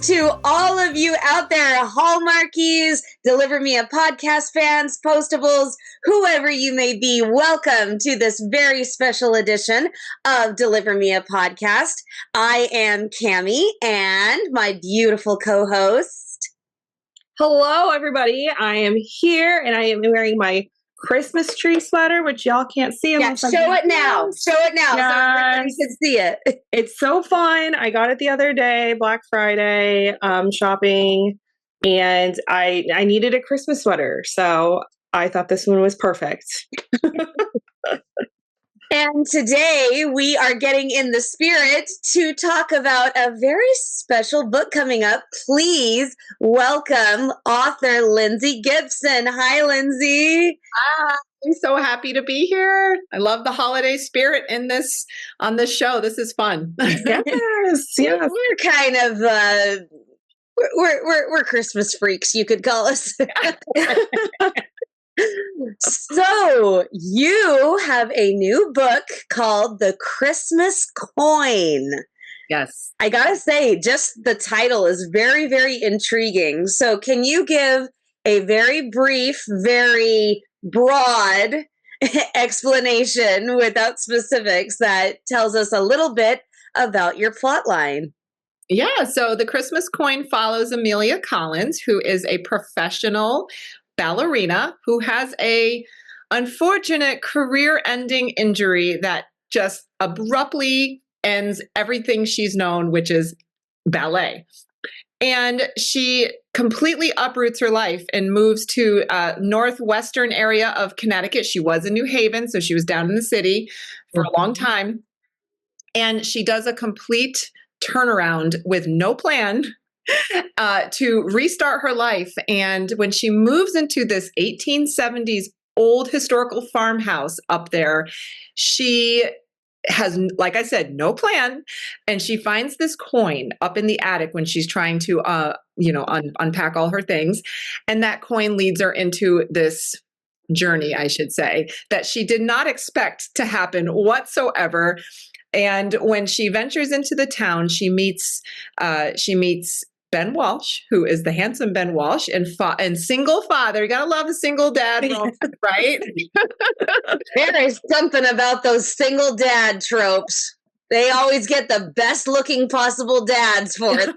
To all of you out there, Hallmarkies, Deliver Me a Podcast fans, Postables, whoever you may be, welcome to this very special edition of Deliver Me a Podcast. I am Cammie and my beautiful co-host. Hello, everybody. I am here and I am wearing my Christmas tree sweater, which y'all can't see. Yeah, show it now. Show it now so everybody can see it. It's so fun. I got it the other day, Black Friday, shopping, and I needed a Christmas sweater, so I thought this one was perfect. And today we are getting in the spirit to talk about a very special book coming up. Please welcome author Lindsay Gibson. Hi, Lindsay. Hi. I'm so happy to be here. I love the holiday spirit on this show. This is fun. Yes. We're kind of we're Christmas freaks, you could call us. So you have a new book called The Christmas Coin. Yes. I gotta say, just the title is very, very intriguing. So can you give a very brief, very broad explanation without specifics that tells us a little bit about your plotline? Yeah. So The Christmas Coin follows Amelia Collins, who is a professional ballerina who has a unfortunate career-ending injury that just abruptly ends everything she's known, which is ballet. And she completely uproots her life and moves to northwestern area of Connecticut. She was in New Haven, so she was down in the city for a long time. And she does a complete turnaround with no plan to restart her life. And when she moves into this 1870s old historical farmhouse up there, she has, like I said, no plan. And she finds this coin up in the attic when she's trying to, unpack all her things. And that coin leads her into this journey, I should say, that she did not expect to happen whatsoever. And when she ventures into the town, she meets Ben Walsh, who is the handsome Ben Walsh, and single father. You gotta love a single dad, right? There is something about those single dad tropes. They always get the best looking possible dads for it.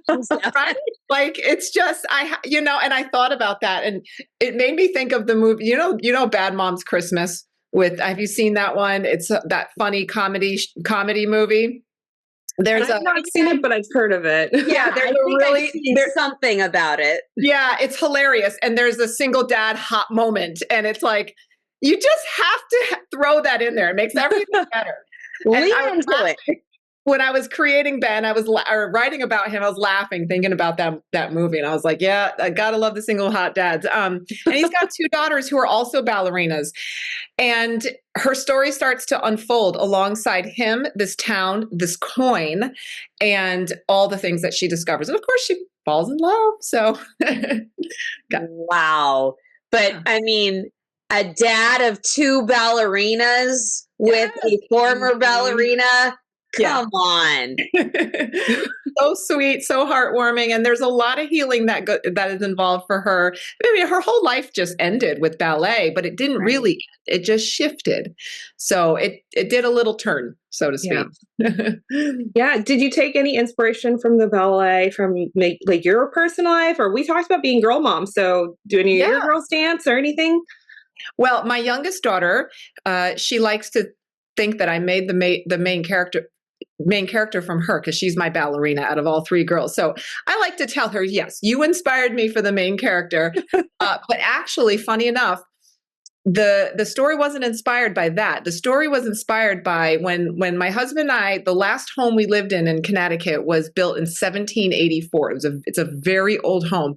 Right? Like it's just, and I thought about that, and it made me think of the movie. You know, Bad Moms Christmas. Have you seen that one? It's that funny comedy movie. I've not seen it, but I've heard of it. Yeah, there's something about it. Yeah, it's hilarious. And there's a single dad hot moment. And it's like, you just have to throw that in there. It makes everything better. Lean into it. When I was creating Ben, or writing about him, I was laughing, thinking about that movie. And I was like, yeah, I gotta love the single hot dads. And he's got two daughters who are also ballerinas. And her story starts to unfold alongside him, this town, this coin, and all the things that she discovers. And of course, she falls in love. So, wow. But I mean, a dad of two ballerinas with a former ballerina. Come on. So sweet, so heartwarming. And there's a lot of healing that is involved for her. I mean, her whole life just ended with ballet, but it didn't really, it just shifted. So it did a little turn, so to speak. Yeah. Did you take any inspiration from the ballet from like your personal life? Or we talked about being girl moms. So do any of your girls dance or anything? Well, my youngest daughter, she likes to think that I made the main character from her because she's my ballerina out of all three girls. So I like to tell her, yes, you inspired me for the main character. But actually, funny enough, the story wasn't inspired by that. The story was inspired by when my husband and I, the last home we lived in Connecticut was built in 1784. It's a very old home.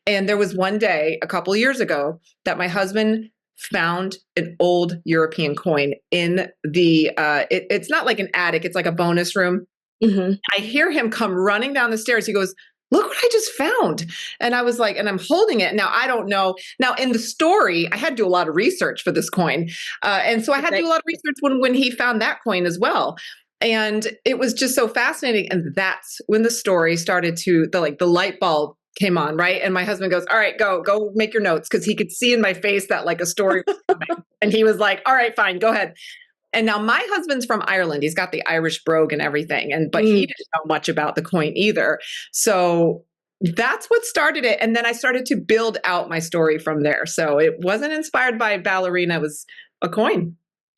And there was one day a couple of years ago that my husband found an old European coin in the, it's not like an attic, it's like a bonus room. Mm-hmm. I hear him come running down the stairs. He goes, look what I just found. And I was like, and I'm holding it. Now, I don't know. Now, in the story, I had to do a lot of research for this coin. And so I had to do a lot of research when he found that coin as well. And it was just so fascinating. And that's when the story started to, the light bulb came on, right? And my husband goes, all right, go make your notes. Cause he could see in my face that like a story was coming. And he was like, all right, fine, go ahead. And now my husband's from Ireland. He's got the Irish brogue and everything. But he didn't know much about the coin either. So that's what started it. And then I started to build out my story from there. So it wasn't inspired by a ballerina. It was a coin.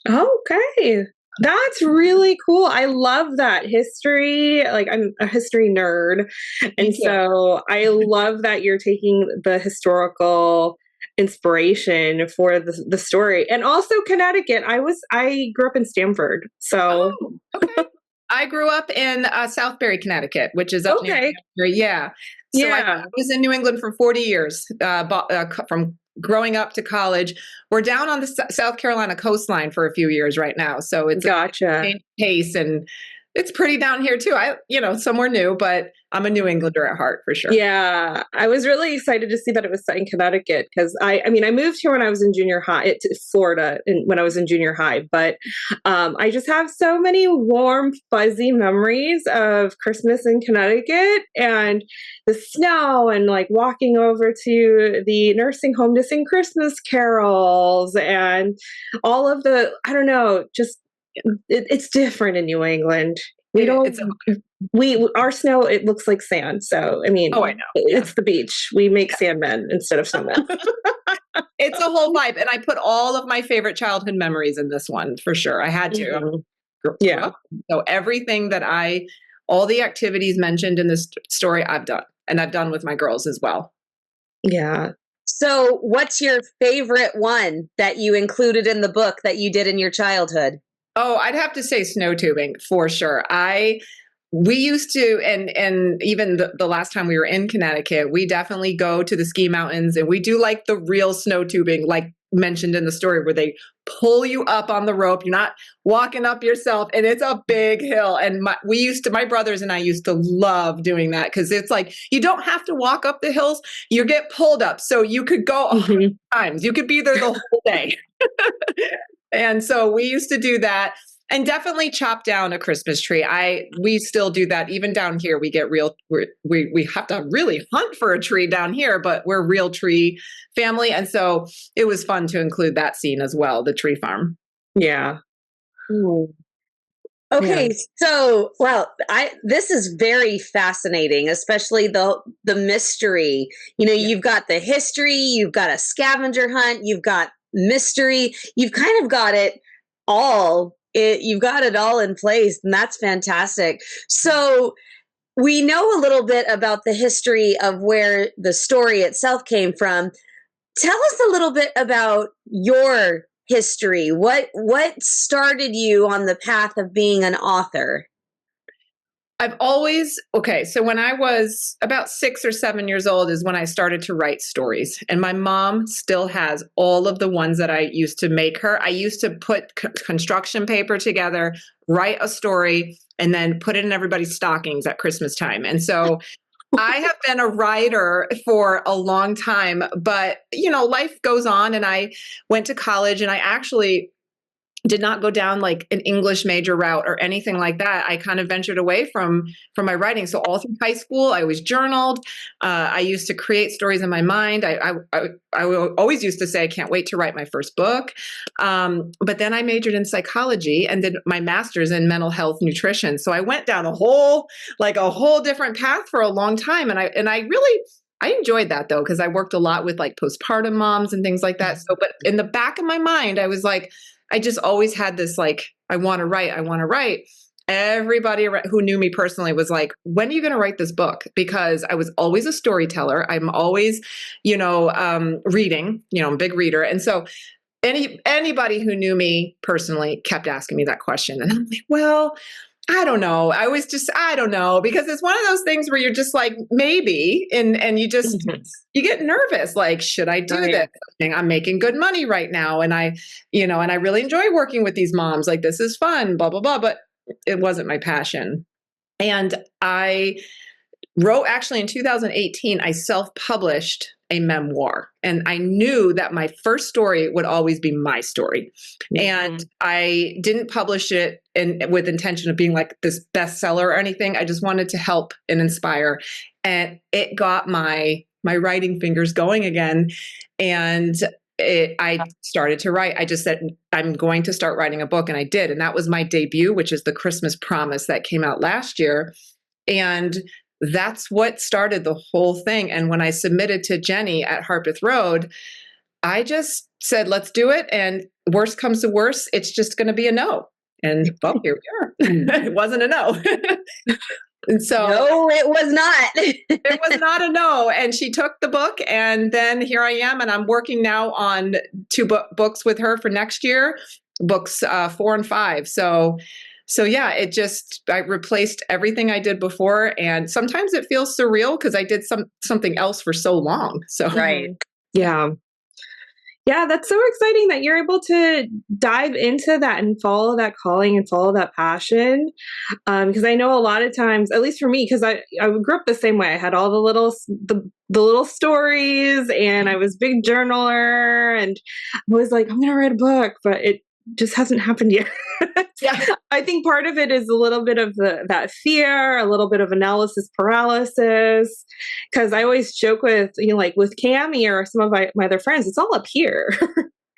Okay. That's really cool. I love that history. Like, I'm a history nerd. And so I love that you're taking the historical inspiration for the story. And also Connecticut. I grew up in Stamford. So okay. I grew up in Southbury, Connecticut, which is up near here. Yeah. So I was in New England for 40 years, from growing up to college. We're down on the South Carolina coastline for a few years right now. So it's a pace, and it's pretty down here too. Somewhere new, but I'm a New Englander at heart for sure. Yeah. I was really excited to see that it was set in Connecticut because I moved here when I was in junior high, to Florida when I was in junior high, but I just have so many warm, fuzzy memories of Christmas in Connecticut and the snow and like walking over to the nursing home to sing Christmas carols and all of the, I don't know, just it's different in New England. Our snow, it looks like sand. So, I mean, I know. It's the beach. We make sandmen instead of snowmen. It's a whole vibe. And I put all of my favorite childhood memories in this one for sure. I had to. Mm-hmm. Yeah. So everything all the activities mentioned in this story, I've done. And I've done with my girls as well. Yeah. So what's your favorite one that you included in the book that you did in your childhood? Oh, I'd have to say snow tubing for sure. We used to, and even the last time we were in Connecticut, we definitely go to the ski mountains and we do like the real snow tubing, like mentioned in the story, where they pull you up on the rope. You're not walking up yourself, and it's a big hill. And my brothers and I used to love doing that because it's like, you don't have to walk up the hills. You get pulled up. So you could go 100 times. You could be there the whole day. And so we used to do that, and definitely chop down a Christmas tree. We still do that. Even down here, we have to really hunt for a tree down here, but we're a real tree family. And so it was fun to include that scene as well, the tree farm. Yeah. Ooh. Okay, so this is very fascinating, especially the mystery. You've got the history, you've got a scavenger hunt, you've got mystery. You've kind of got it all. You've got it all in place, and that's fantastic. So we know a little bit about the history of where the story itself came from. Tell us a little bit about your history. What started you on the path of being an author? So when I was about 6 or 7 years old is when I started to write stories. And my mom still has all of the ones that I used to make her. I used to put construction paper together, write a story, and then put it in everybody's stockings at Christmas time. And so I have been a writer for a long time, but life goes on, and I went to college, and I actually did not go down like an English major route or anything like that. I kind of ventured away from my writing. So all through high school, I always journaled. I used to create stories in my mind. I always used to say, I can't wait to write my first book. But then I majored in psychology and did my master's in mental health nutrition. So I went down a whole different path for a long time. And I enjoyed that though, because I worked a lot with like postpartum moms and things like that. So, but in the back of my mind, I was like, I just always had this, like, I want to write. Everybody who knew me personally was like, when are you going to write this book? Because I was always a storyteller. I'm always, reading, I'm a big reader. And so anybody who knew me personally kept asking me that question. And I'm like, well, I don't know. I don't know, because it's one of those things where you're just like, maybe, and you just, you get nervous. Like, should I do this? I'm making good money right now. And I really enjoy working with these moms. Like, this is fun, blah, blah, blah. But it wasn't my passion. And I wrote, actually in 2018, I self-published a memoir, and I knew that my first story would always be my story. And I didn't publish it with intention of being like this bestseller or anything. I just wanted to help and inspire. And it got my writing fingers going again. And I started to write. I just said, I'm going to start writing a book. And I did. And that was my debut, which is The Christmas Promise, that came out last year. And that's what started the whole thing. And when I submitted to Jenny at Harpeth Road, I just said, let's do it. And worst comes to worst, it's just going to be a no. And well, here we are. It wasn't a no. And so no, it was not. It was not a no. And she took the book, and then here I am, and I'm working now on 2 books with her for next year, books 4 and 5. So yeah, I replaced everything I did before. And sometimes it feels surreal because I did something else for so long. So right. Yeah. Yeah, that's so exciting that you're able to dive into that and follow that calling and follow that passion. Because I know a lot of times, at least for me, because I grew up the same way. I had all the little stories, and I was a big journaler, and I was like, I'm going to write a book, but it just hasn't happened yet. Yeah. I think part of it is a little bit of that fear, a little bit of analysis paralysis. Because I always joke with, like with Cami or some of my other friends, it's all up here.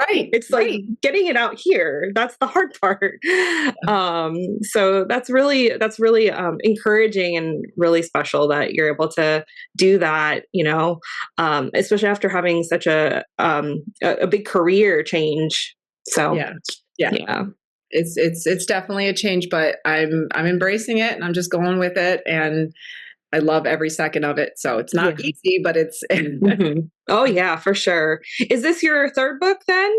Right. It's like getting it out here. That's the hard part. So that's really encouraging and really special that you're able to do that, especially after having such a big career change. So yeah. It's definitely a change, but I'm embracing it, and I'm just going with it, and I love every second of it. So it's not easy, but it's Oh yeah, for sure. Is this your 3rd book then?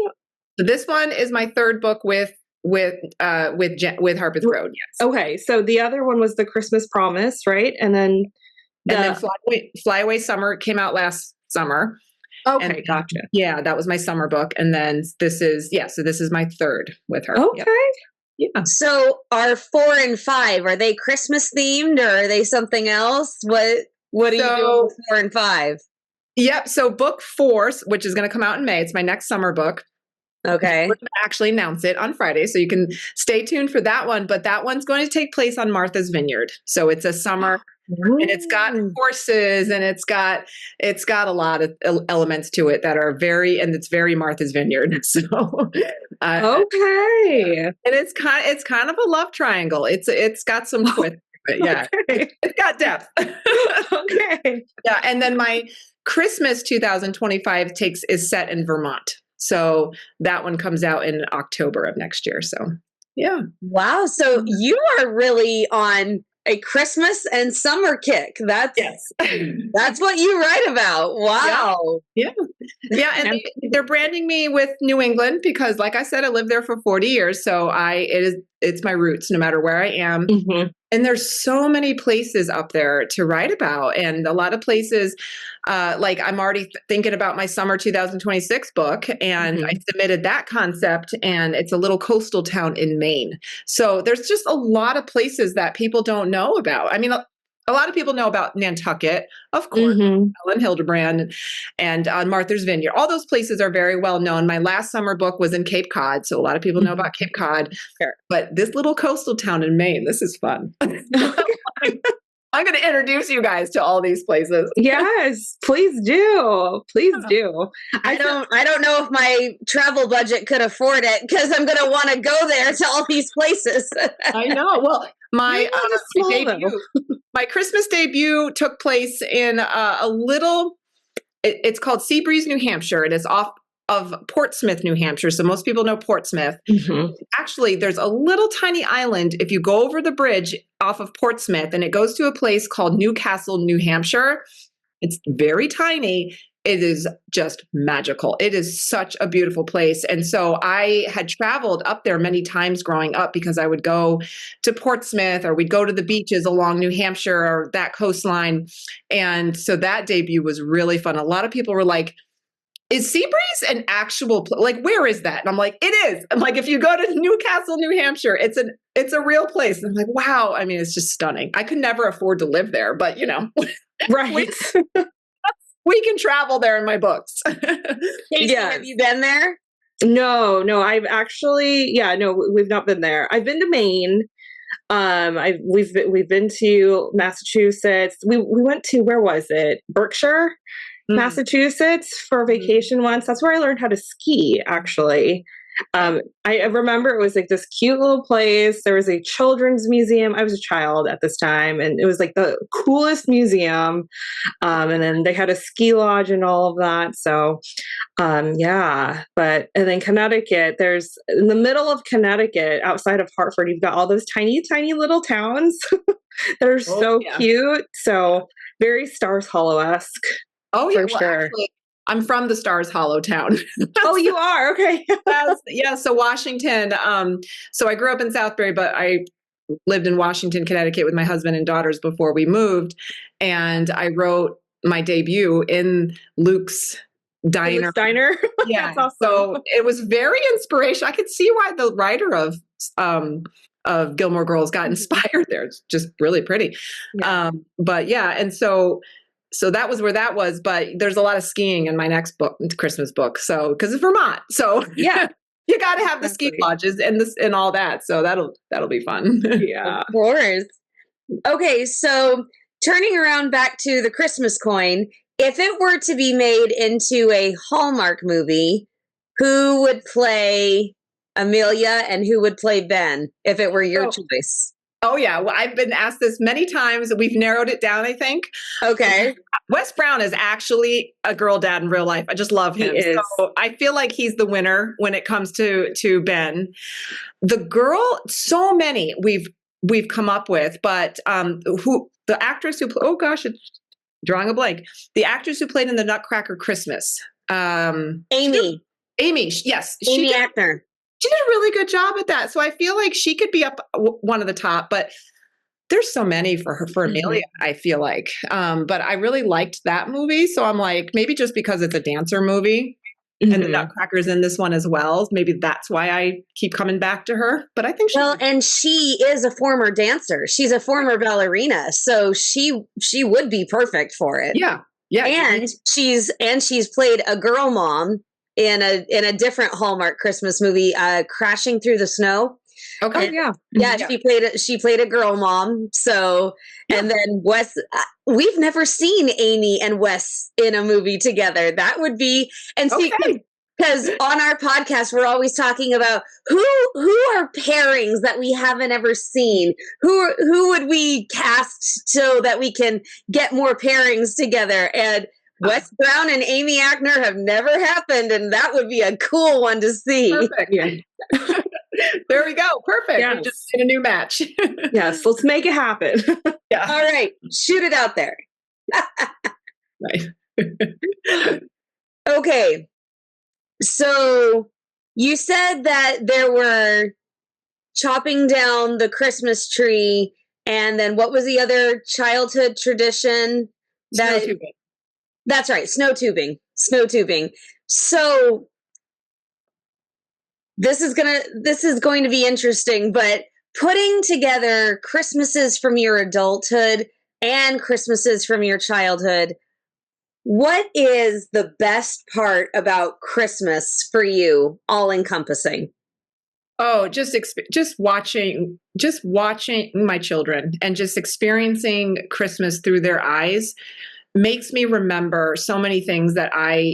This one is my 3rd book with Harpeth Road. Yes. Okay, so the other one was The Christmas Promise, right? And then Fly Away Summer came out last summer. Okay, gotcha. Yeah, that was my summer book. And then this is my 3rd with her. Okay. Yep. Yeah. So are 4 and 5, are they Christmas themed, or are they something else? What are you doing with 4 and 5? Yep. So book 4, which is going to come out in May, it's my next summer book. Okay. We're going to actually announce it on Friday, so you can stay tuned for that one. But that one's going to take place on Martha's Vineyard. So it's a summer. And it's got horses, and it's got a lot of elements to it that are it's very Martha's Vineyard. So okay, and it's kind of a love triangle. It's got some twist, but yeah, okay. It's got depth. Okay, yeah, and then my Christmas 2025 is set in Vermont, so that one comes out in October of next year. So yeah, wow. So you are really on a Christmas and summer kick. That's what you write about. Wow. Yeah. And they're branding me with New England because, like I said, I lived there for 40 years. So it's my roots no matter where I am. Mm-hmm. And there's so many places up there to write about, and a lot of places, like I'm already thinking about my summer 2026 book, and I submitted that concept, and it's a little coastal town in Maine. So there's just a lot of places that people don't know about. I mean, a lot of people know about Nantucket, of course, Ellen Hildebrand, and on Martha's Vineyard. All those places are very well known. My last summer book was in Cape Cod, so a lot of people know about Cape Cod. Sure. But this little coastal town in Maine, this is fun. I'm going to introduce you guys to all these places. Yes, please do. Please do. I don't know if my travel budget could afford it, because I'm going to want to go there to all these places. I know. Well, my Christmas debut took place in it's called Seabreeze, New Hampshire. It is off of Portsmouth, New Hampshire. So most people know Portsmouth. Mm-hmm. Actually, there's a little tiny island if you go over the bridge off of Portsmouth, and it goes to a place called Newcastle, New Hampshire. It's very tiny. it is just magical. It is such a beautiful place. And so I had traveled up there many times growing up because I would go to Portsmouth or we'd go to the beaches along New Hampshire or that coastline. And so that debut was really fun. A lot of people were like, is Seabreeze an actual like where is that? And I'm like, it is. I'm like, if you go to Newcastle, New Hampshire, it's a real place. And I'm like, wow. I mean, it's just stunning. I could never afford to live there, but Right. we can travel there in my books. Casey, have you been there? No, I've actually, no, we've not been there. I've been to Maine. We've been to Massachusetts. We went to, where was it? Berkshire, Massachusetts for vacation once. That's where I learned how to ski, actually. I remember it was like this cute little place. There was a children's museum. I was a child at this time, and it was like the coolest museum. And then they had a ski lodge and all of that. So, and then Connecticut, there's in the middle of Connecticut, outside of Hartford, you've got all those tiny, tiny little towns that are so cute. So very Stars Hollow-esque. Oh, yeah, for sure. Actually, I'm from the Stars Hollow town. Oh, you are? Okay. Yes. So Washington. So I grew up in Southbury, but I lived in Washington, Connecticut with my husband and daughters before we moved. And I wrote my debut in Luke's Diner. Luke's Diner? Yeah. That's awesome. So it was very inspirational. I could see why the writer of Gilmore Girls got inspired there. It's just really pretty. Yeah. And so that was where that was, but there's a lot of skiing in my next book, Christmas book. So, because it's Vermont, so yeah, you got to have the ski lodges and all that. So that'll be fun. Yeah, of course. Okay, so turning around back to the Christmas coin, if it were to be made into a Hallmark movie, who would play Amelia and who would play Ben if it were your choice? Oh, yeah. Well, I've been asked this many times. We've narrowed it down, I think. Okay. Wes Brown is actually a girl dad in real life. I just love him. So I feel like he's the winner when it comes to Ben. The girl, so many we've come up with, but the actress who, oh gosh, it's drawing a blank. The actress who played in the Nutcracker Christmas. Amy. Yes. Amy Ackner. She did a really good job at that. So I feel like she could be up one of the top, but there's so many for Amelia, I feel like. But I really liked that movie. So I'm like, maybe just because it's a dancer movie and the Nutcracker's in this one as well, maybe that's why I keep coming back to her. But I think and she is a former dancer. She's a former ballerina. So she would be perfect for it. Yeah. Yeah. And she's played a girl mom in a different Hallmark Christmas movie, Crashing Through the Snow. Okay. And, she played a girl mom. So, and then Wes, we've never seen Amy and Wes in a movie together. That would be, and see, because on our podcast, we're always talking about who are pairings that we haven't ever seen. Who would we cast so that we can get more pairings together? And Wes Brown and Amy Ackner have never happened, and that would be a cool one to see. Perfect. Yeah. There we go. Perfect. Yes. We just made a new match. Yes, let's make it happen. Yeah. All right. Shoot it out there. Right. Okay. So you said that there were chopping down the Christmas tree, and then what was the other childhood tradition? Snow tubing. That's right, snow tubing. So this is going to be interesting, but putting together Christmases from your adulthood and Christmases from your childhood, what is the best part about Christmas for you, all encompassing? Oh, just watching my children and just experiencing Christmas through their eyes makes me remember so many things that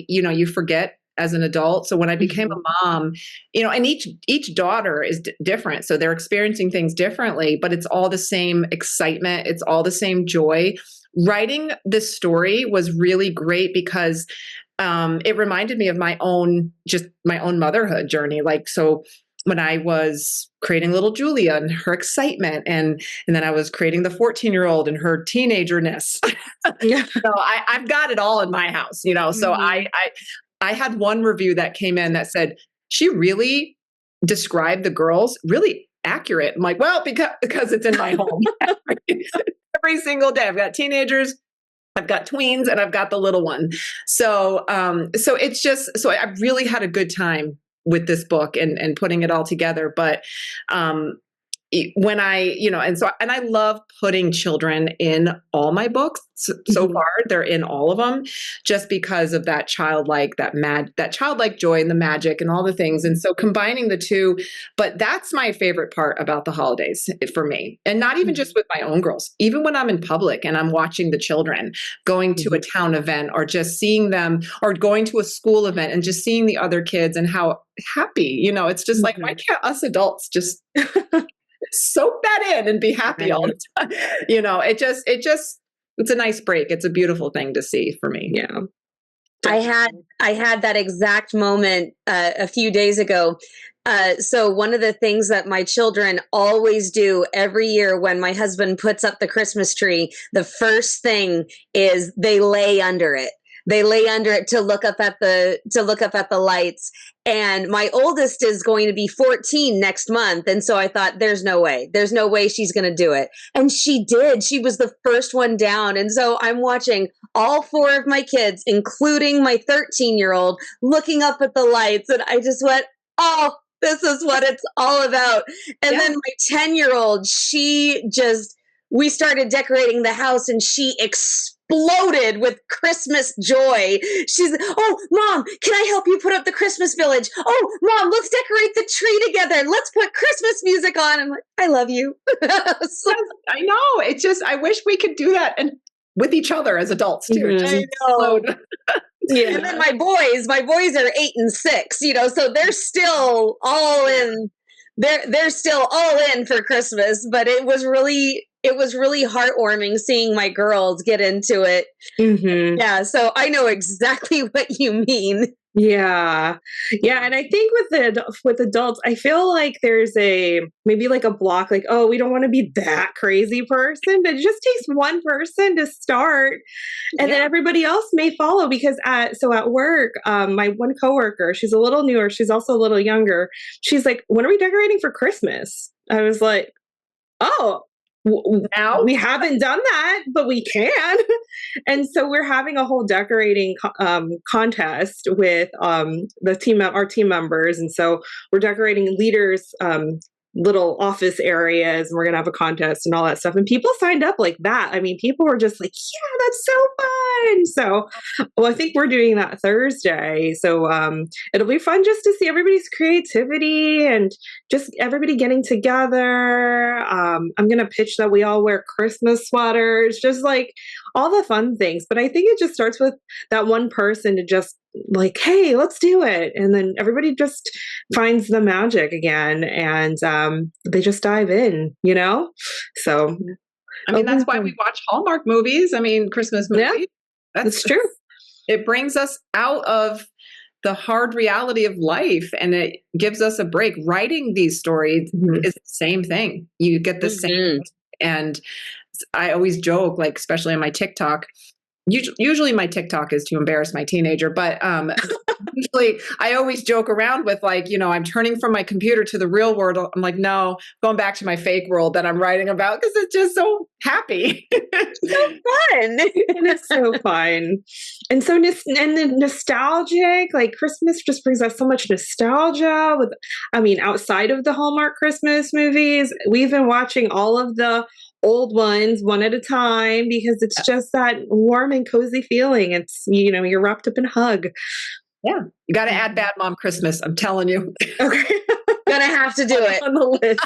you forget as an adult. So when I became a mom, and each daughter is different. So they're experiencing things differently, but it's all the same excitement. It's all the same joy. Writing this story was really great because it reminded me of my own motherhood journey. Like, so when I was creating little Julia and her excitement, and then I was creating the 14-year-old and her teenagerness. Yeah. So I've got it all in my house, you know. So I had one review that came in that said she really described the girls really accurate. I'm like, well, because it's in my home. Every single day, I've got teenagers, I've got tweens, and I've got the little one. So it's just, so I really had a good time with this book and putting it all together. But when I, you know, and I love putting children in all my books. So far, they're in all of them, just because of that childlike joy and the magic and all the things. And so combining the two, but that's my favorite part about the holidays for me. And not even just with my own girls, even when I'm in public and I'm watching the children going to a town event, or just seeing them, or going to a school event and just seeing the other kids and how happy, you know, it's just like, why can't us adults just soak that in and be happy all the time? You know, it's a nice break. It's a beautiful thing to see for me. Yeah. I had that exact moment a few days ago. So one of the things that my children always do every year when my husband puts up the Christmas tree, the first thing is they lay under it. They lay under it to look up at the lights. And my oldest is going to be 14 next month. And so I thought, there's no way she's going to do it. And she did. She was the first one down. And so I'm watching all 4 of my kids, including my 13-year-old, looking up at the lights. And I just went, oh, this is what it's all about. And then my 10-year-old, we started decorating the house, and she exploded with Christmas joy. She's, oh, Mom, can I help you put up the Christmas village? Oh, Mom, let's decorate the tree together. Let's put Christmas music on. I'm like, I love you. I know. It's just, I wish we could do that and with each other as adults too. I know. Yeah. And then my boys are 8 and 6, you know, so they're still all in. They're still all in for Christmas, but it was really heartwarming seeing my girls get into it. Mm-hmm. Yeah, so I know exactly what you mean. Yeah. And I think with adults, I feel like there's maybe like a block, like, oh, we don't want to be that crazy person, but it just takes one person to start, and then everybody else may follow. Because at work, my one coworker, she's a little newer, she's also a little younger. She's like, when are we decorating for Christmas? I was like, oh, now we haven't done that, but we can. And so we're having a whole decorating contest with our team members. And so we're decorating leaders' little office areas, and we're going to have a contest and all that stuff. And people signed up like that. I mean, people were just like, yeah, that's so fun. So, well, I think we're doing that Thursday. So it'll be fun just to see everybody's creativity and just everybody getting together. I'm going to pitch that we all wear Christmas sweaters, just like all the fun things. But I think it just starts with that one person to just like, hey, let's do it. And then everybody just finds the magic again, and they just dive in, you know? So, I mean, that's why we watch Hallmark movies. I mean, Christmas movies. Yeah, that's true. It brings us out of the hard reality of life, and it gives us a break. Writing these stories is the same thing. You get the same. And I always joke, like, especially on my TikTok, usually my TikTok is to embarrass my teenager, but usually I always joke around with, like, you know, I'm turning from my computer to the real world. I'm like, no, going back to my fake world that I'm writing about, because it's just so happy. So fun. And it's so fun. And so nostalgic, like Christmas just brings us so much nostalgia outside of the Hallmark Christmas movies. We've been watching all of the old ones one at a time, because it's just that warm and cozy feeling. It's, you know, you're wrapped up in a hug. Yeah. You got to add Bad Mom Christmas. I'm telling you. Okay. Gonna have to do it on the list.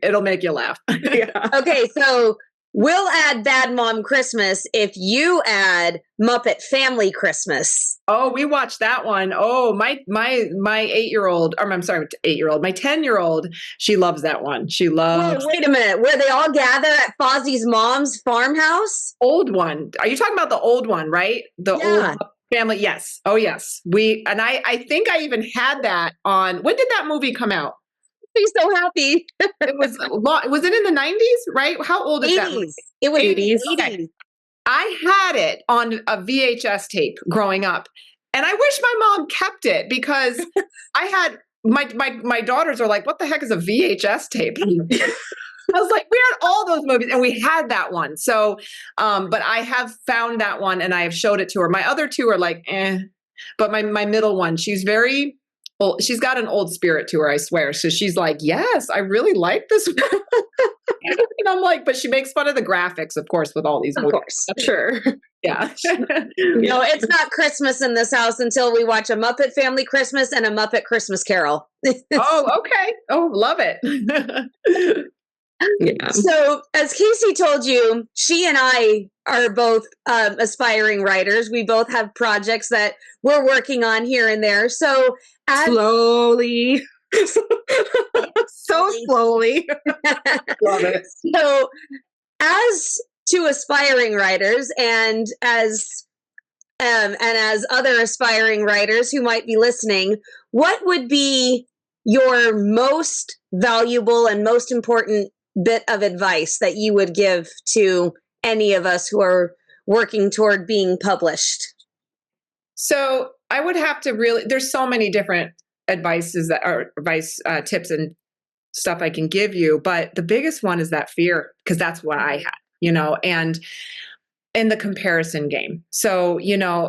It'll make you laugh. Yeah. Okay. So we'll add Bad Mom Christmas if you add Muppet Family Christmas. Oh, we watched that one. Oh, my 8-year-old, I'm sorry, 8-year-old, my 10-year-old, she loves that one. She loves. Wait a minute. Where they all gather at Fozzie's mom's farmhouse? Old one. Are you talking about the old one, right? Family, yes. Oh, yes. I think I even had that on, when did that movie come out? He's so happy. Was it in the 90s, right? How old is that movie? 80s. It was 80s. 80s. Okay. I had it on a VHS tape growing up, and I wish my mom kept it because I had my daughters are like, "What the heck is a VHS tape?" I was like, "We had all those movies, and we had that one." So, but I have found that one, and I have showed it to her. My other two are like, eh, but my middle one, she's very. Well, she's got an old spirit to her, I swear. So she's like, yes, I really like this one. And I'm like, but she makes fun of the graphics, of course, with all these movies. Of course. Sure. Yeah. No, it's not Christmas in this house until we watch a Muppet Family Christmas and a Muppet Christmas Carol. Oh, okay. Oh, love it. Yeah. So, as Casey told you, she and I are both aspiring writers. We both have projects that we're working on here and there. So, Slowly. So slowly. Love it. So, as two aspiring writers, and as other aspiring writers who might be listening, what would be your most valuable and most important bit of advice that you would give to any of us who are working toward being published? So I would have to really, there's so many different tips and stuff I can give you, but the biggest one is that fear, because that's what I had, and in the comparison game. So,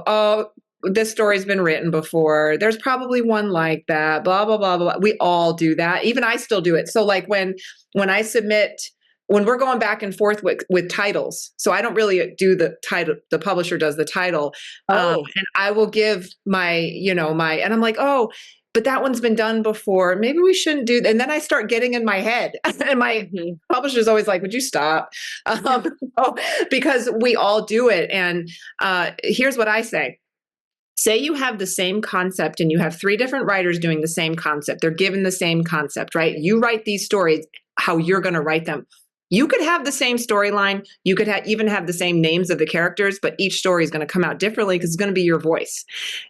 oh, this story's been written before. There's probably one like that, blah, blah, blah, blah. We all do that. Even I still do it. So like when I submit, when we're going back and forth with titles, so I don't really do the title, the publisher does the title. And I will give my, and I'm like, oh, but that one's been done before. Maybe we shouldn't do that. And then I start getting in my head. And my publisher's always like, would you stop? Because we all do it. And here's what I say. Say you have the same concept and you have 3 different writers doing the same concept. They're given the same concept, right? You write these stories, how you're going to write them. You could have the same storyline. You could even have the same names of the characters, but each story is going to come out differently because it's going to be your voice.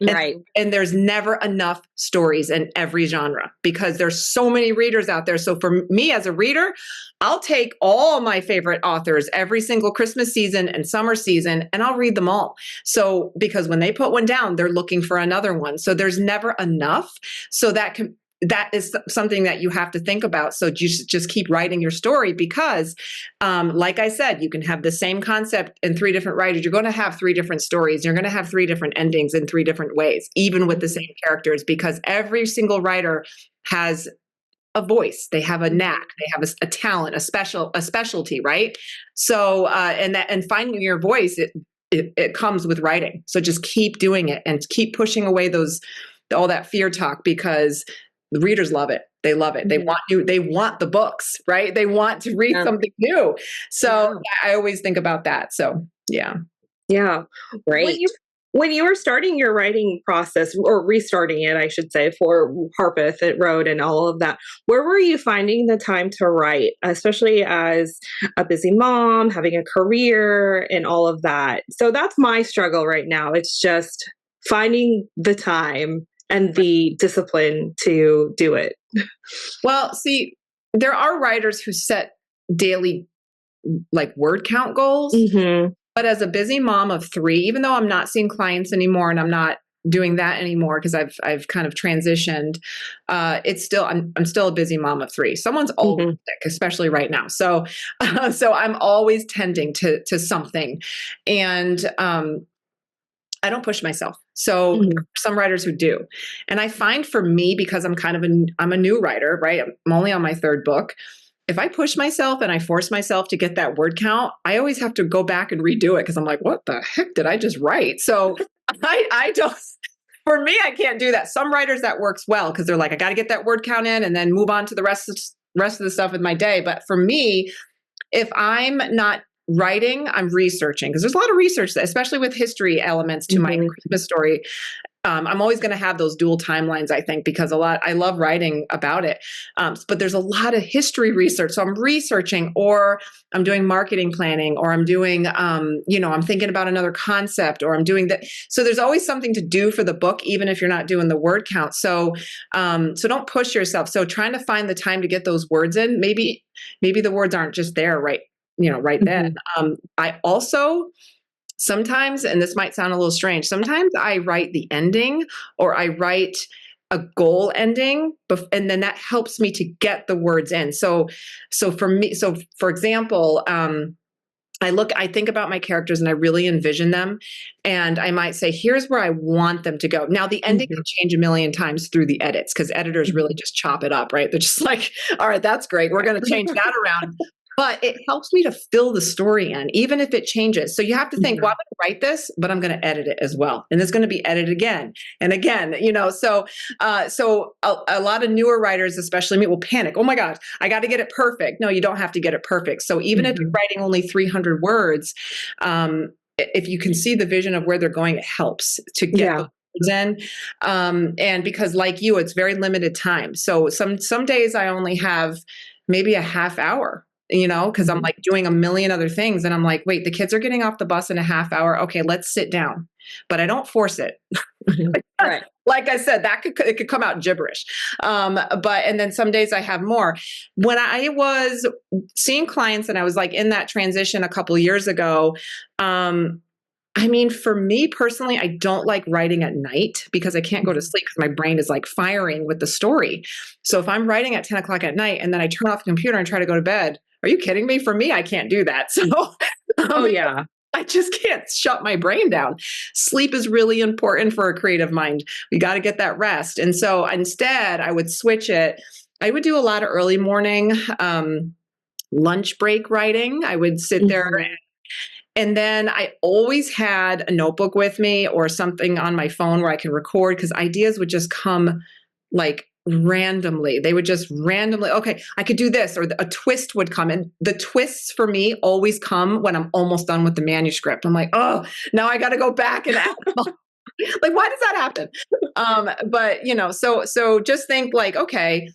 Right. And there's never enough stories in every genre because there's so many readers out there. So for me as a reader, I'll take all my favorite authors every single Christmas season and summer season, and I'll read them all. So because when they put one down, they're looking for another one. So there's never enough. So that is something that you have to think about. So you just keep writing your story because, like I said, you can have the same concept in 3 different writers. You're going to have 3 different stories. You're going to have 3 different endings in 3 different ways, even with the same characters, because every single writer has a voice. They have a knack. They have a talent, a specialty, right? So, and finding your voice, it comes with writing. So just keep doing it and keep pushing away all that fear talk, because the readers love it. They love it. They want you. They want the books, right? They want to read something new. So I always think about that. So yeah. Great. When you were starting your writing process, or restarting it, I should say, for Harpeth Road and all of that, where were you finding the time to write, especially as a busy mom, having a career and all of that? So that's my struggle right now. It's just finding the time and the discipline to do it. Well, see, there are writers who set daily word count goals. Mm-hmm. But as a busy mom of 3, even though I'm not seeing clients anymore and I'm not doing that anymore because I've kind of transitioned, it's still I'm still a busy mom of 3. Someone's always sick, especially right now. So so I'm always tending to something, and I don't push myself. So some writers who do. And I find for me, because I'm I'm a new writer, right? I'm only on my 3rd book. If I push myself and I force myself to get that word count, I always have to go back and redo it because I'm like, what the heck did I just write? So I don't, for me, I can't do that. Some writers that works well because they're like, I got to get that word count in and then move on to the rest of the stuff in my day. But for me, if I'm not writing, I'm researching, because there's a lot of research, especially with history elements to my Christmas story. I'm always going to have those dual timelines, I think, because I love writing about it. But there's a lot of history research. So I'm researching, or I'm doing marketing planning, or I'm doing, I'm thinking about another concept, or I'm doing that. So there's always something to do for the book, even if you're not doing the word count. So, so don't push yourself. So trying to find the time to get those words in, maybe the words aren't just there right then. I also, sometimes, and this might sound a little strange, sometimes I write the ending, or I write a goal ending, and then that helps me to get the words in. So for example, I think about my characters and I really envision them, and I might say, here's where I want them to go. Now, the ending can change a million times through the edits, because editors really just chop it up, right? They're just like, all right, that's great, we're going to change that around. But it helps me to fill the story in, even if it changes. So you have to think, well, I'm going to write this, but I'm going to edit it as well. And it's going to be edited again and again, so a lot of newer writers, especially me, will panic. Oh my God, I got to get it perfect. No, you don't have to get it perfect. So even if you're writing only 300 words, if you can see the vision of where they're going, it helps to get the words in. And because like you, it's very limited time. So some days I only have maybe a half hour, because I'm like doing a million other things. And I'm like, wait, the kids are getting off the bus in a half hour. Okay, let's sit down. But I don't force it. Right. Like I said, it could come out gibberish. And then some days I have more. When I was seeing clients and I was like in that transition a couple of years ago, for me personally, I don't like writing at night because I can't go to sleep because my brain is like firing with the story. So if I'm writing at 10 o'clock at night and then I turn off the computer and try to go to bed, are you kidding me? For me, I can't do that. So, I just can't shut my brain down. Sleep is really important for a creative mind. We got to get that rest. And so instead, I would switch it. I would do a lot of early morning lunch break writing. I would sit there and then I always had a notebook with me or something on my phone where I can record, because ideas would just come like randomly. They would just randomly, okay, I could do this, or a twist would come. And the twists for me always come when I'm almost done with the manuscript. I'm like, oh, now I got to go back and add. Like, why does that happen? But so just think like, okay,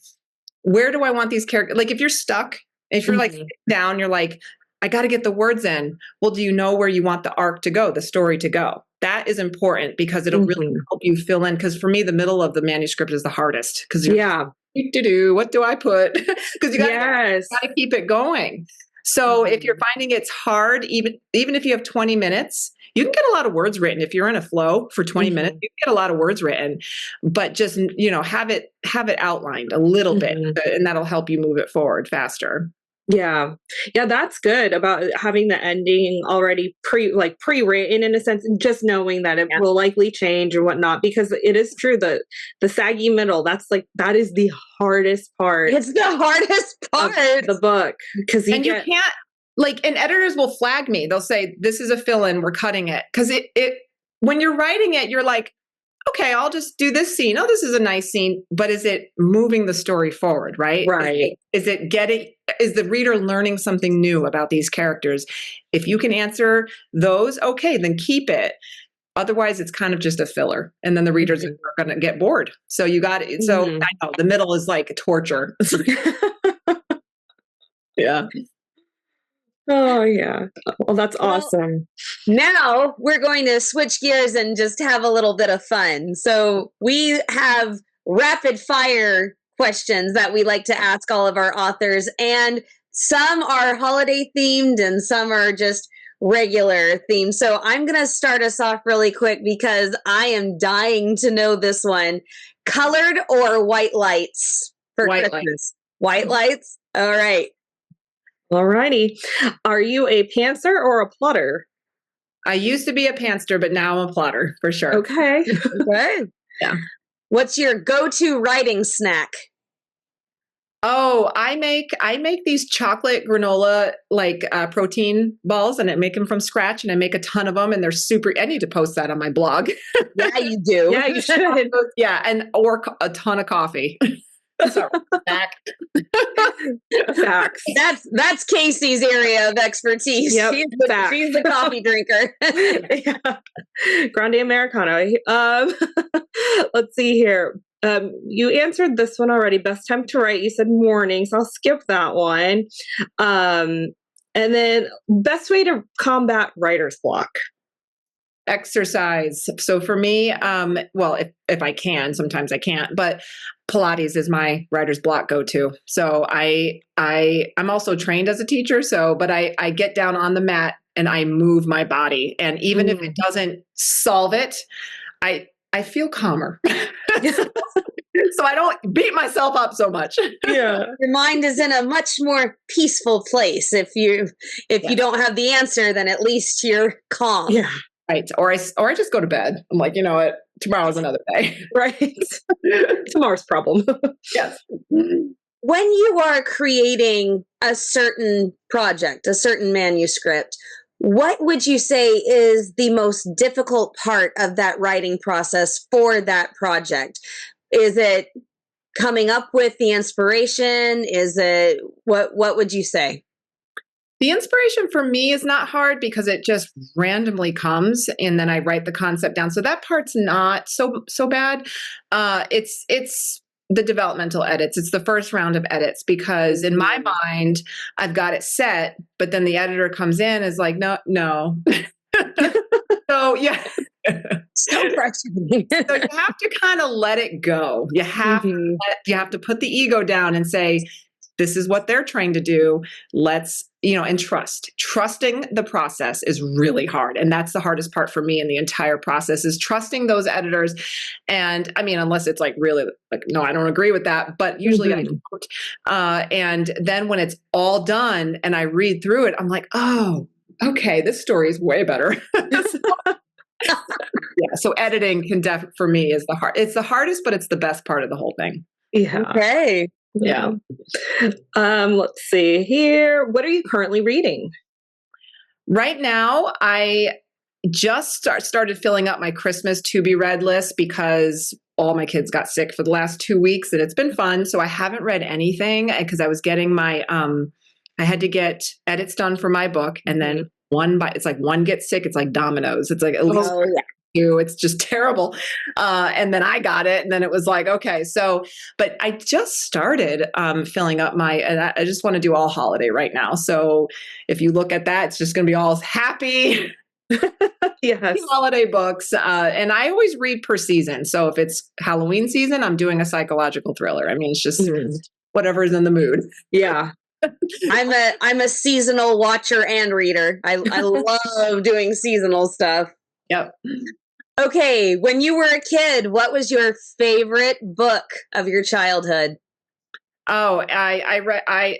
where do I want these characters? Like if you're stuck, if you're like down, you're like, I got to get the words in. Well, do you know where you want the arc to go, the story to go? That is important because it'll really help you fill in. Because for me, the middle of the manuscript is the hardest. Because what do I put? Because you got to keep it going. So if you're finding it's hard, even if you have 20 minutes, you can get a lot of words written. If you're in a flow for 20 minutes, you can get a lot of words written. But just have it outlined a little bit, and that'll help you move it forward faster. Yeah, that's good about having the ending already pre-written in a sense, and just knowing that it will likely change or whatnot, because it is true that the saggy middle, that is the hardest part. It's the hardest part of the book, because you can't and editors will flag me. They'll say, this is a fill-in, we're cutting it. Because it when you're writing it, you're like, okay, I'll just do this scene. Oh, this is a nice scene. But is it moving the story forward, right? Right. Is the reader learning something new about these characters? If you can answer those, okay, then keep it. Otherwise, it's kind of just a filler. And then the readers are going to get bored. So you got it. So I know the middle is like torture. Yeah. Oh, yeah. Well, that's awesome. Now we're going to switch gears and just have a little bit of fun. So we have rapid fire questions that we like to ask all of our authors, and some are holiday themed and some are just regular themed. So I'm going to start us off really quick because I am dying to know this one. Colored or white lights for White Christmas? lights. White lights? All right. Alrighty. Are you a pantser or a plotter? I used to be a pantser, but now I'm a plotter for sure. Okay. Okay. Yeah. What's your go-to writing snack? Oh, I make these chocolate granola protein balls, and I make them from scratch, and I make a ton of them, and they're super. I need to post that on my blog. Yeah, you do. Yeah, you should. Yeah, or a ton of coffee. That's our snack. Facts. That's Casey's area of expertise. Yep, she's the coffee drinker. Yeah. Grande Americano. Let's see here. You answered this one already. Best time to write. You said mornings. I'll skip that one. And then best way to combat writer's block. Exercise. So for me, well, if I can, sometimes I can't, but Pilates is my writer's block go-to. So I'm also trained as a teacher. But I get down on the mat and I move my body. And even if it doesn't solve it, I feel calmer. So I don't beat myself up so much. Yeah. Your mind is in a much more peaceful place. If you don't have the answer, then at least you're calm. Yeah. Right. Or I just go to bed. I'm like, you know what? Tomorrow's another day. Right. Tomorrow's problem. Yes. When you are creating a certain project, a certain manuscript, what would you say is the most difficult part of that writing process for that project? Is it coming up with the inspiration? Is it what would you say? The inspiration for me is not hard because it just randomly comes and then I write the concept down. So that part's not so bad. It's the developmental edits. It's the first round of edits because in my mind, I've got it set, but then the editor comes in and is like, no. So yeah. So frustrating. So you have to kind of let it go. You have to put the ego down and say, this is what they're trying to do. Let's, and trusting the process is really hard. And that's the hardest part for me in the entire process is trusting those editors. And I mean, unless it's like really like, no, I don't agree with that, but usually I don't. And then when it's all done and I read through it, I'm like, oh, okay, this story is way better. Yeah. So editing for me is it's the hardest, but it's the best part of the whole thing. Yeah. Okay. Yeah. Let's see here. What are you currently reading? Right now, I just started filling up my Christmas to be read list because all my kids got sick for the last 2 weeks and it's been fun. So I haven't read anything because I was getting my, I had to get edits done for my book and then it's like one gets sick. It's like dominoes. It's like at least it's just terrible. And then I got it and then it was like, okay, but I just started filling up I just want to do all holiday right now. So if you look at that, it's just going to be all happy. Yes. Holiday books. And I always read per season. So if it's Halloween season, I'm doing a psychological thriller. I mean, it's just whatever's in the mood. Yeah. I'm a seasonal watcher and reader. I love doing seasonal stuff. Yep. Okay, when you were a kid, what was your favorite book of your childhood? Oh, I read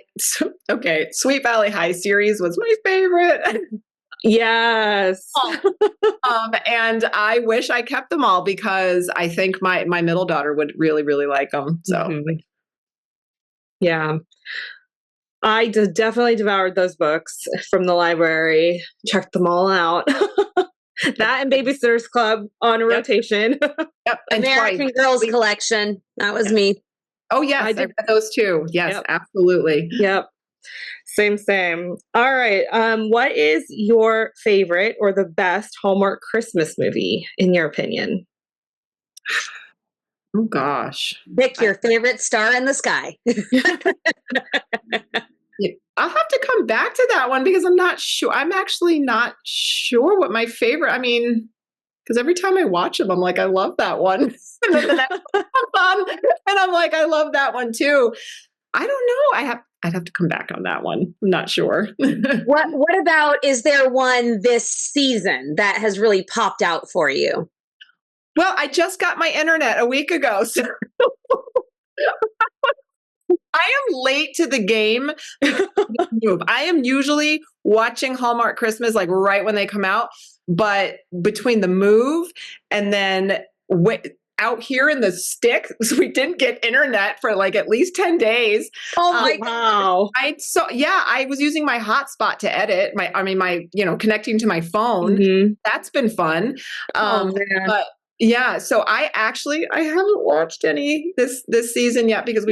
Sweet Valley High series was my favorite. Yes. And I wish I kept them all because I think my middle daughter would really, really like them. So yeah. I definitely devoured those books from the library, checked them all out. That and Babysitter's Club on rotation. Yep. American Girls Collection. That was me. Oh, yes. I read those too. Yes, absolutely. Yep. Same. All right. What is your favorite or the best Hallmark Christmas movie, in your opinion? Oh, gosh. Pick your favorite star in the sky. I'll have to come back to that one because I'm not sure. I'm actually not sure what my favorite, because every time I watch them, I'm like, I love that one. And then the next one comes on, and I'm like, I love that one too. I don't know. I'd have to come back on that one. I'm not sure. What about, is there one this season that has really popped out for you? Well, I just got my internet a week ago, so I am late to the game. I am usually watching Hallmark Christmas like right when they come out, but between the move and then out here in the sticks, we didn't get internet for like at least 10 days. Oh my God. I was using my hotspot to edit connecting to my phone. Mm-hmm. That's been fun. But yeah, so I haven't watched any this season yet because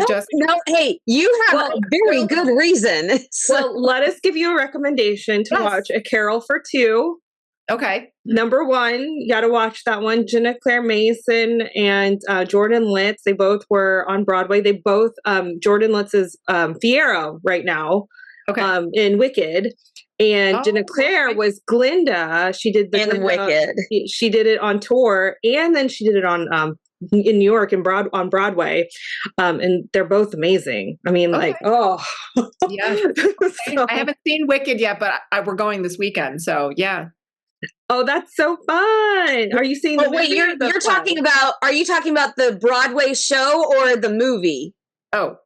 hey, you have a very good reason. Well, let us give you a recommendation to watch A Carol for Two. Okay. Number one, you got to watch that one. Jenna Claire Mason and Jordan Litz. They both were on Broadway. They both, Jordan Litz is Fiyero right now in Wicked. And Jenna Claire was Glinda. She did the in Wicked. She did it on tour, and then she did it on in New York and on Broadway. And they're both amazing. I mean, Okay. Yeah. So, I haven't seen Wicked yet, but we're going this weekend. So yeah. oh, that's so fun. Are you seeing the movie? Wait, you're talking about, are you talking about the Broadway show or the movie? Oh.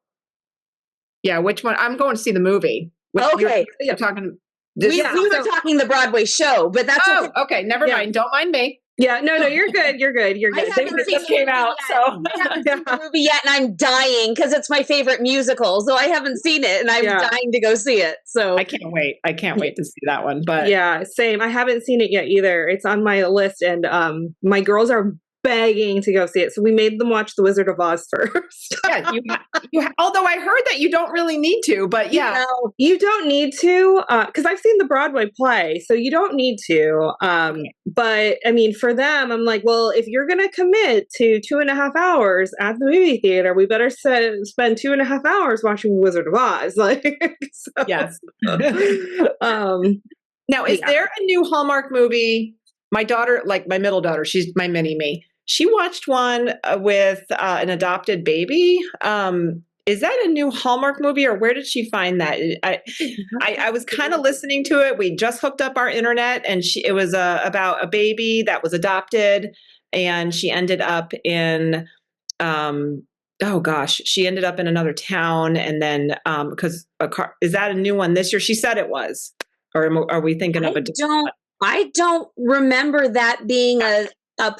Yeah, which one? I'm going to see the movie. Okay. You're talking We were talking the Broadway show, but that's okay. Never mind. Don't mind me. Yeah, no, you're good. You're good. You're good. I haven't seen just came out, so I haven't seen the movie yet, and I'm dying because it's my favorite musical. So I haven't seen it, and I'm dying to go see it. So I can't wait. I can't wait to see that one. But yeah, same. I haven't seen it yet either. It's on my list, and my girls are begging to go see it. So we made them watch The Wizard of Oz first. Yeah, although I heard that you don't really need to, but yeah. No, you don't need to, because I've seen the Broadway play, so you don't need to. But I mean, for them, I'm like, well, if you're going to commit to 2.5 hours at the movie theater, we better spend 2.5 hours watching The Wizard of Oz. Like, so, yes. Now, is there a new Hallmark movie? My daughter, like my middle daughter, she's my mini-me. She watched one with an adopted baby. Is that a new Hallmark movie, or where did she find that? I was kind of listening to it. We just hooked up our internet, and it was about a baby that was adopted, and she ended up in, she ended up in another town, and then because is that a new one this year? She said it was, or are we thinking of a different one? I don't remember that being a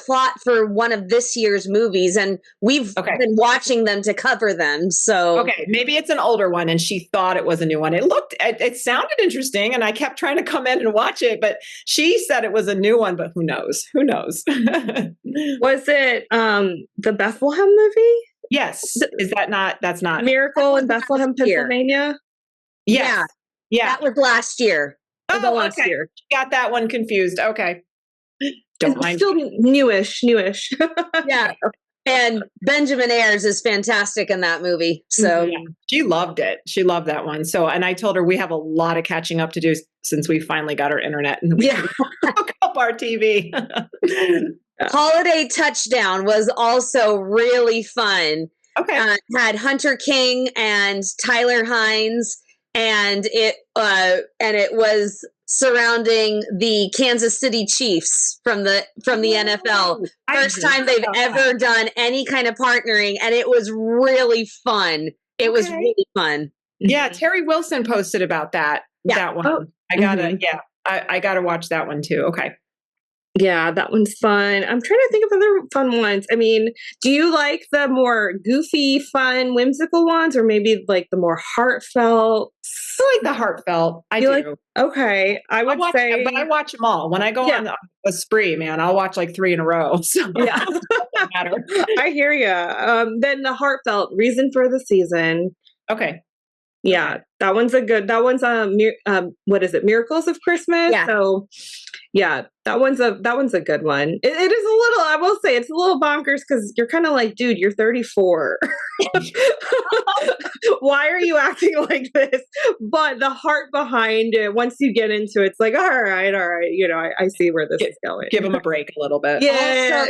plot for one of this year's movies, and we've been watching them to cover them. So maybe it's an older one, and she thought it was a new one. It sounded interesting, and I kept trying to come in and watch it, but she said it was a new one. But who knows? Who knows? Was it the Bethlehem movie? Yes. Is that not? That's not Miracle in Bethlehem, Pennsylvania. Yes. Yeah, that was last year. Last year. Got that one confused. Okay. Don't mind. Still newish. Yeah. And Benjamin Ayers is fantastic in that movie. So she loved it. She loved that one. So, and I told her we have a lot of catching up to do since we finally got our internet and we hook up our TV. Holiday Touchdown was also really fun. Okay. Had Hunter King and Tyler Hines. And it was surrounding the Kansas City Chiefs from the NFL. First time they've ever done any kind of partnering, and it was really fun. It was really fun. Yeah, Terry Wilson posted about that one. Oh. I gotta watch that one too. Okay. Yeah, that one's fun. I'm trying to think of other fun ones. I mean, do you like the more goofy, fun, whimsical ones, or maybe like the more heartfelt? I like the heartfelt. I do. Okay, I would say, but I watch them all. When I go on a spree, man, I'll watch like 3 in a row. So yeah, doesn't matter. I hear you. Then the heartfelt, Reason for the Season. Okay. Yeah, that one's what is it? Miracles of Christmas. Yeah. So yeah, that one's a good one. It is a little, I will say, it's a little bonkers because you're kind of like, dude, you're 34. Why are you acting like this? But the heart behind it, once you get into it, it's like, all right. You know, I see where this is going. Give them a break a little bit. Yeah.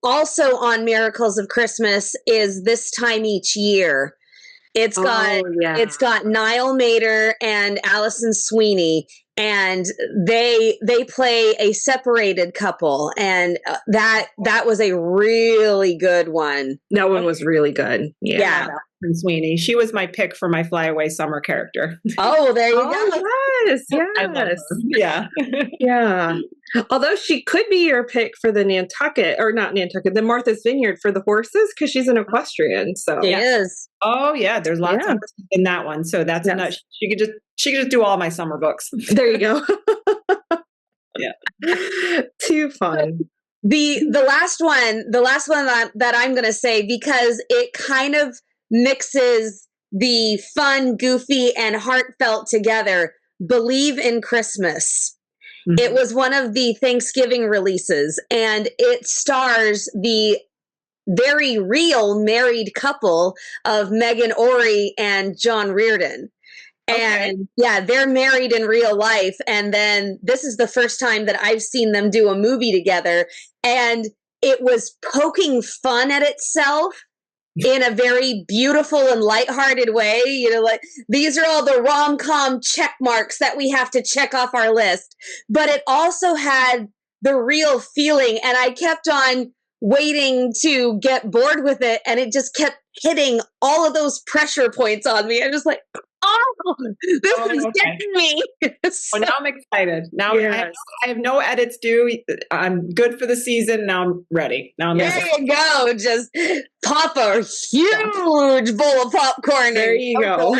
Also on Miracles of Christmas is This Time Each Year. It's got Niall Mater and Allison Sweeney, and they play a separated couple, and that was a really good one. That one was really good. Yeah. Allison Sweeney, she was my pick for my Flyaway Summer character. Oh, there you go. Yes. Yeah. Yeah. Although she could be your pick for the the Martha's Vineyard for the horses, because she's an equestrian. So she is. Oh yeah, there's lots of horses in that one. So that's enough. She could just do all my summer books. There you go. Yeah. Too fun. The last one that I'm going to say, because it kind of mixes the fun, goofy, and heartfelt together. Believe in Christmas. It was one of the Thanksgiving releases, and it stars the very real married couple of Megan Ory and John Reardon. And yeah, they're married in real life. And then this is the first time that I've seen them do a movie together. And it was poking fun at itself in a very beautiful and lighthearted way. You know, like, these are all the rom-com check marks that we have to check off our list. But it also had the real feeling, and I kept on waiting to get bored with it, and it just kept hitting all of those pressure points on me. I'm just like, oh, this is getting me. Well, now I'm excited. Now I have no edits due. I'm good for the season. Now I'm ready. Now I'm there you go. Just pop a huge bowl of popcorn. There you go.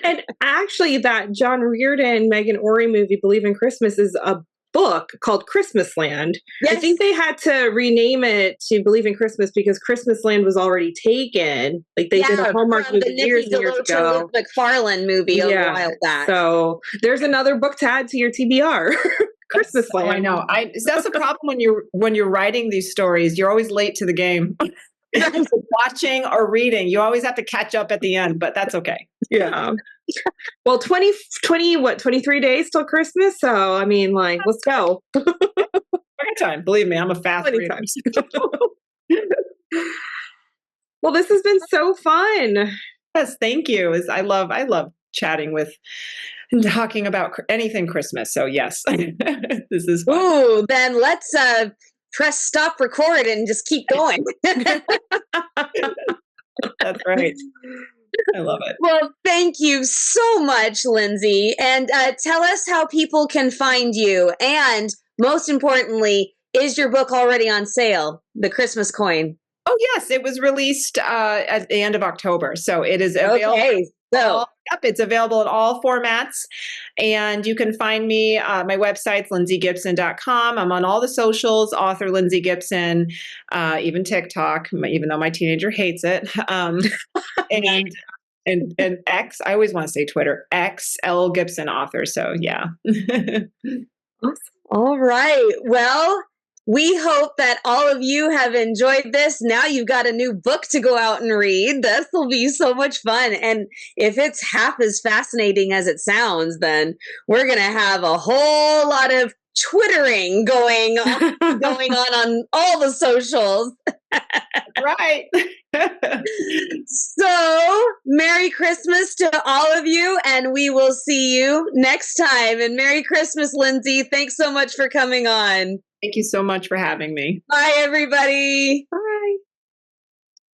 And actually, that John Reardon, Megan Ory movie, Believe in Christmas, is a book called Christmas Land. Yes. I think they had to rename it to Believe in Christmas because Christmas Land was already taken. Like they did a Hallmark movie years and years ago. McFarlane movie a while back. So there's another book to add to your TBR. Christmas Land. I know. That's the problem when you're writing these stories. You're always late to the game. Watching or reading, you always have to catch up at the end, but that's okay. Yeah. Well, 23 days till Christmas. So, I mean, like, let's go. Time. Believe me, I'm a fast reader. Well, this has been so fun. Yes, thank you. I love chatting with and talking about anything Christmas. So yes, this is fun. Ooh, then let's press stop record and just keep going. That's right. I love it. Well, thank you so much, Lindsay. And tell us how people can find you. And most importantly, is your book already on sale? The Christmas Coin. Oh, yes. It was released at the end of October. So it is available. Okay. So it's available in all formats. And you can find me, my website's lindsaygibson.com. I'm on all the socials, author Lindsay Gibson, even TikTok, even though my teenager hates it. And X, I always want to say Twitter, XL Gibson author. So yeah. Awesome. All right. Well, we hope that all of you have enjoyed this. Now you've got a new book to go out and read. This will be so much fun. And if it's half as fascinating as it sounds, then we're going to have a whole lot of twittering going on all the socials. Right. So, Merry Christmas to all of you, and we will see you next time. And Merry Christmas, Lindsay. Thanks so much for coming on. Thank you so much for having me. Bye, everybody. Bye.